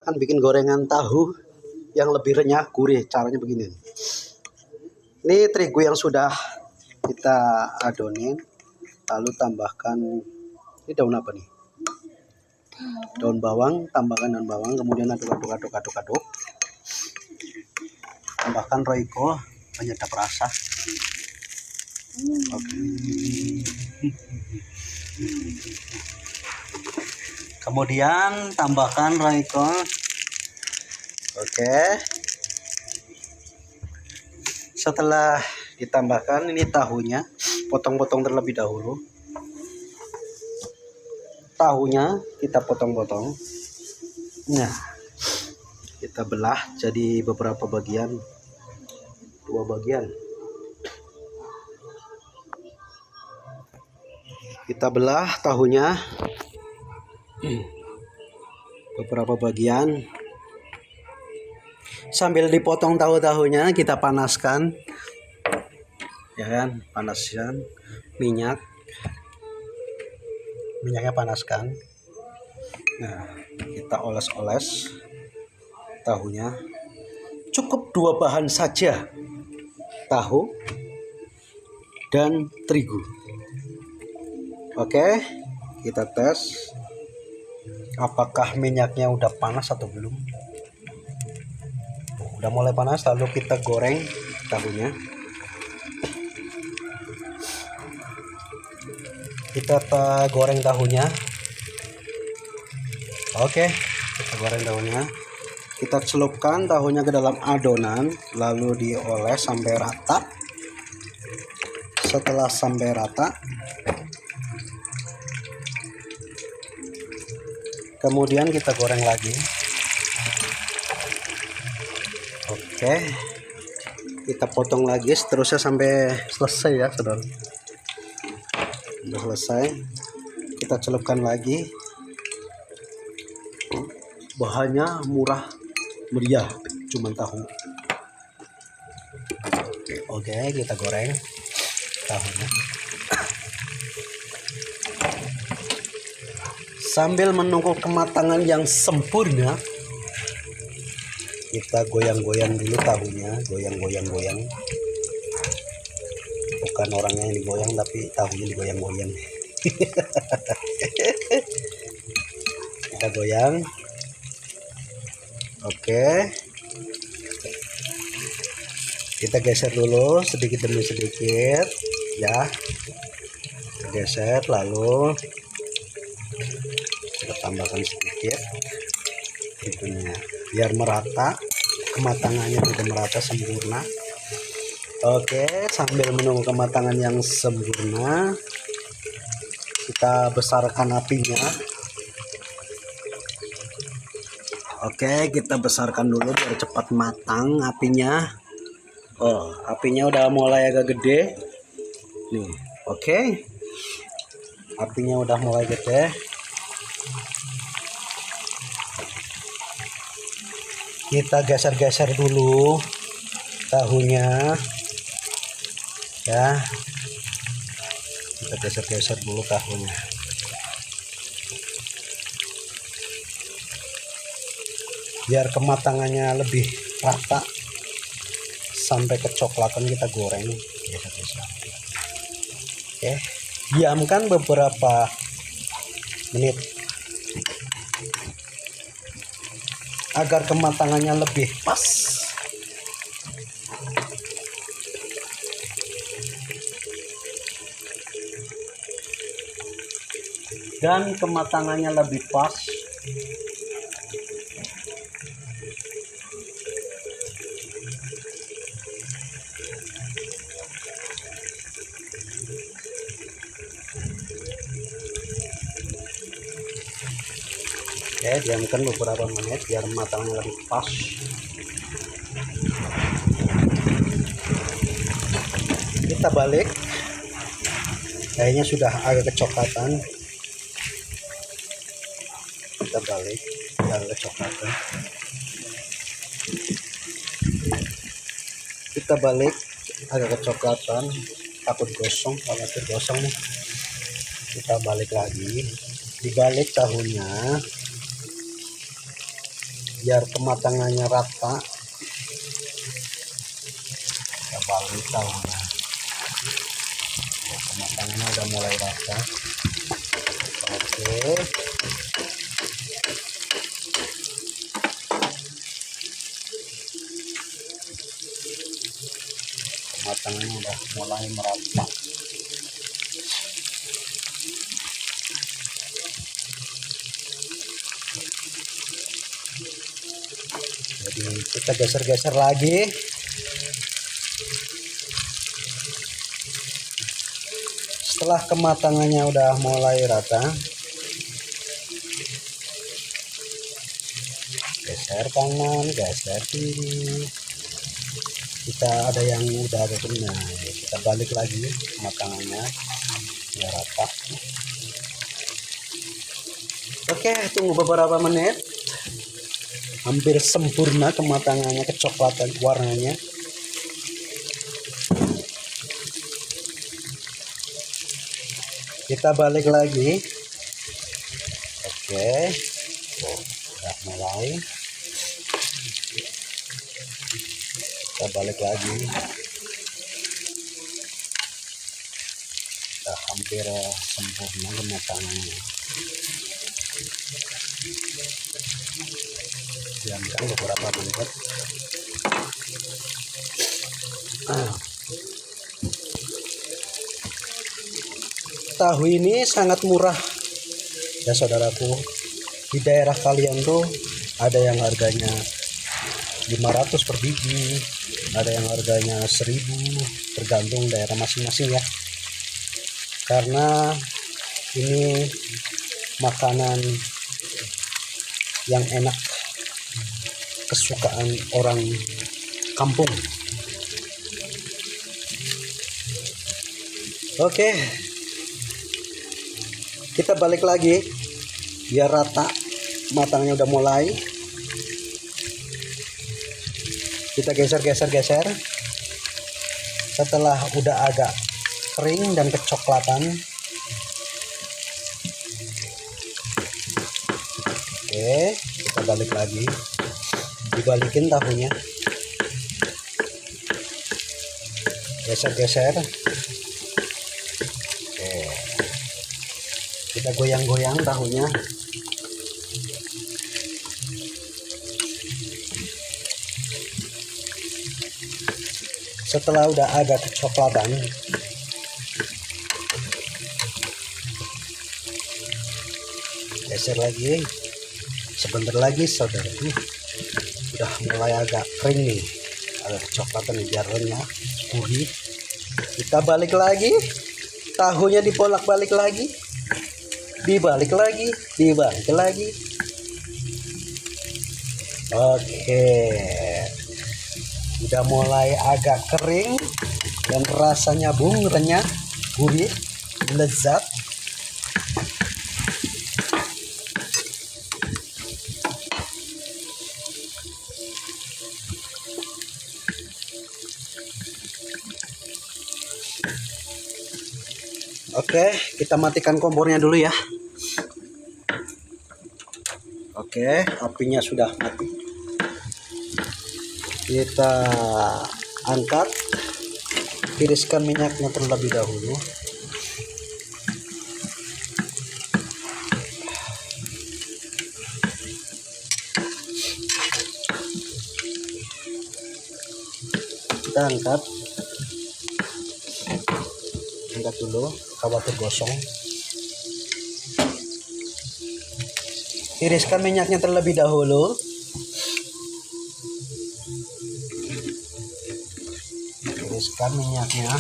akan bikin gorengan tahu yang lebih renyah, gurih. Caranya begini. Ini terigu yang sudah kita adonin, lalu tambahkan ini daun apa nih? Daun bawang, tambahkan daun bawang, kemudian aduk. Tambahkan Royco penyedap rasa. Oke. Kemudian tambahkan Royco. Oke. Setelah ditambahkan ini tahunya, potong-potong terlebih dahulu. Tahunya kita potong-potong. Nah, kita belah jadi beberapa bagian, 2 bagian. Kita belah tahunya beberapa bagian. Sambil dipotong tahu-tahunya kita panaskan, ya kan, panaskan minyaknya panaskan. Nah, kita oles-oles tahunya. Cukup 2 bahan saja, tahu dan terigu. Oke, kita tes apakah minyaknya udah panas atau belum. Udah mulai panas, lalu kita goreng tahunya. Kita goreng tahunya. Oke, kita goreng tahunya. Kita celupkan tahunya ke dalam adonan, lalu dioles sampai rata. Setelah sampai rata, kemudian kita goreng lagi. Oke, kita potong lagi seterusnya sampai selesai ya, saudara. Sudah selesai, kita celupkan lagi. Bahannya murah meriah, cuman tahu. Oke, kita goreng tahunya. Sambil menunggu kematangan yang sempurna, kita goyang-goyang dulu tahunya, goyang. Bukan orangnya yang digoyang, tapi tahunya digoyang-goyang. Kita goyang. Oke, kita geser dulu sedikit demi sedikit ya. Kita geser, lalu kita tambahkan sedikit itunya biar merata, kematangannya sudah merata sempurna. Oke, sambil menunggu kematangan yang sempurna, kita besarkan apinya. Oke, kita besarkan dulu biar cepat matang apinya. Oh, apinya udah mulai agak gede nih. Oke, apinya udah mulai gede. Kita geser-geser dulu tahunya ya. Kita geser-geser dulu tahunya biar kematangannya lebih rata sampai kecoklatan. Kita goreng geser-geser. Oke, diamkan beberapa menit agar kematangannya lebih pas. Dan kematangannya lebih pas. Oke, diamkan beberapa menit biar matangnya lebih pas. Kita balik, kayaknya sudah agak kecoklatan. Kita balik, agak kecoklatan. Kita balik, agak kecoklatan, takut gosong. Kalau gosong kita balik lagi, dibalik tahunya. biar kematangannya rata. Kita balik tahunya. Kematangannya udah mulai rata. Oke. Kematangannya udah mulai merata. Jadi kita geser-geser lagi. Setelah kematangannya udah mulai rata, geser kanan, geser kiri. Kita ada yang udah ada benar, kita balik lagi kematangannya ya rata. Oke, tunggu beberapa menit. Hampir sempurna kematangannya, kecoklatan warnanya. Kita balik lagi. Oke, udah mulai. Kita balik lagi. Udah hampir sempurna kematangannya. Diamkan beberapa menit. Tahu ini sangat murah ya saudaraku. Di daerah kalian tuh ada yang harganya 500 per biji, ada yang harganya 1000, tergantung daerah masing-masing ya. Karena ini makanan yang enak, kesukaan orang kampung. Oke, kita balik lagi biar rata. Matangnya udah mulai. Kita geser. Setelah udah agak kering dan kecoklatan, oke, kita balik lagi. Dibalikin tahunya. Geser. Oke. Kita goyang-goyang tahunya. Setelah udah agak kecoklatan, geser lagi. Sebentar lagi saudara, udah mulai agak kering nih, agak kecoklatan nih, biar renyah, gurih. Kita balik lagi, tahunya dibolak-balik lagi, dibalik lagi. Oke, udah mulai agak kering dan rasanya renyah, gurih, lezat. Oke, kita matikan kompornya dulu ya. Oke, apinya sudah mati. Kita angkat, tiriskan minyaknya terlebih dahulu. Kita angkat dulu, khawatir gosong. Tiriskan minyaknya terlebih dahulu. Tiriskan minyaknya.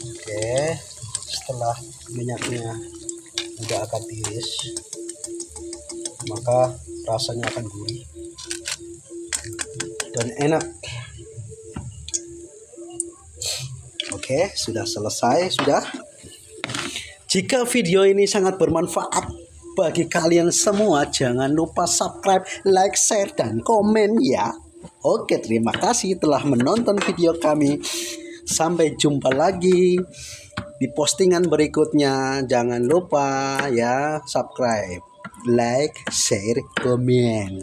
Oke, setelah minyaknya udah agak tiris, maka rasanya akan gurih dan enak. Oke, sudah selesai, sudah. Jika video ini sangat bermanfaat bagi kalian semua, jangan lupa subscribe, like, share, dan komen ya. Oke, terima kasih telah menonton video kami. Sampai jumpa lagi di postingan berikutnya. Jangan lupa ya subscribe. like, share, komen.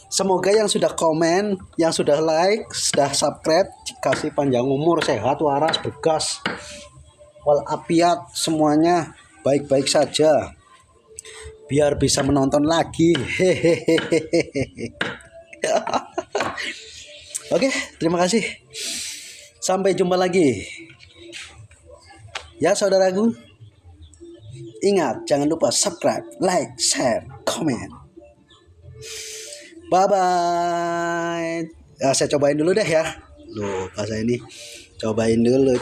Semoga yang sudah komen, yang sudah like, sudah subscribe, dikasih panjang umur, sehat, waras, bergas, walafiat, semuanya baik-baik saja. Biar bisa menonton lagi. Hehehe. Oke, terima kasih. Sampai jumpa lagi. Ya saudaraku. Ingat, jangan lupa subscribe, like, share, komen. Bye-bye. Ya, saya cobain dulu deh ya. Loh, pas ini. Cobain dulu.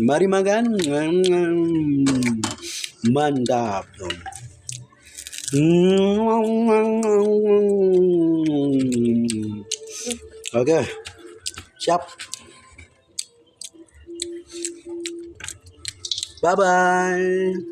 Mari makan. Mantap dong. Oke, siap. Bye-bye.